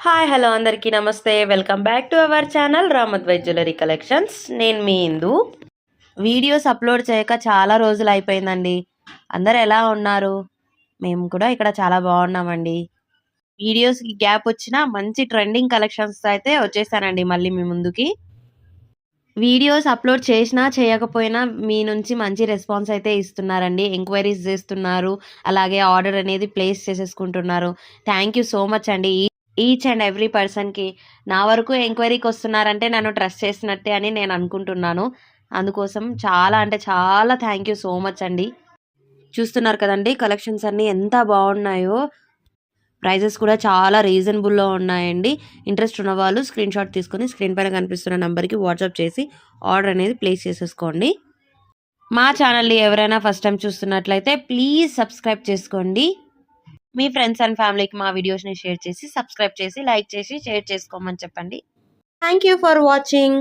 Hi hello అందరికీ నమస్తే. Welcome back to our channel Ramadwai jewellery collections. నేను మీ ఇందు. వీడియోస్ అప్లోడ్ చేయక చాలా రోజులు అయిపోయిందండి. అందరు ఎలా ఉన్నారు? మేము కూడా ఇక్కడ చాలా బాగున్నామండి. వీడియోస్కి గ్యాప్ వచ్చినా మంచి ట్రెండింగ్ కలెక్షన్స్ అయితే వచ్చేసానండి మళ్ళీ మీ ముందుకి. వీడియోస్ అప్లోడ్ చేసినా చేయకపోయినా మీ నుంచి మంచి రెస్పాన్స్ అయితే ఇస్తున్నారండి. ఎంక్వైరీస్ చేస్తున్నారు, అలాగే ఆర్డర్ అనేది ప్లేస్ చేసేసుకుంటున్నారు. థ్యాంక్ యూ సో మచ్ అండి. ఈచ్ అండ్ ఎవ్రీ పర్సన్కి నా వరకు ఎంక్వైరీకి వస్తున్నారంటే నన్ను ట్రస్ట్ చేసినట్టే అని నేను అనుకుంటున్నాను. అందుకోసం చాలా అంటే చాలా థ్యాంక్ యూ సో మచ్ అండి. చూస్తున్నారు కదండి కలెక్షన్స్ అన్నీ ఎంత బాగున్నాయో. ప్రైజెస్ కూడా చాలా రీజనబుల్లో ఉన్నాయండి. ఇంట్రెస్ట్ ఉన్న వాళ్ళు స్క్రీన్ షాట్ తీసుకొని స్క్రీన్ పైన కనిపిస్తున్న నెంబర్కి వాట్సాప్ చేసి ఆర్డర్ అనేది ప్లేస్ చేసేసుకోండి. మా ఛానల్ని ఎవరైనా ఫస్ట్ టైం చూస్తున్నట్లయితే ప్లీజ్ సబ్స్క్రైబ్ చేసుకోండి. మీ ఫ్రెండ్స్ అండ్ ఫ్యామిలీకి మా వీడియోస్ని షేర్ చేసి సబ్స్క్రైబ్ చేసి లైక్ చేసి షేర్ చేసుకోమని చెప్పండి. Thank you for watching.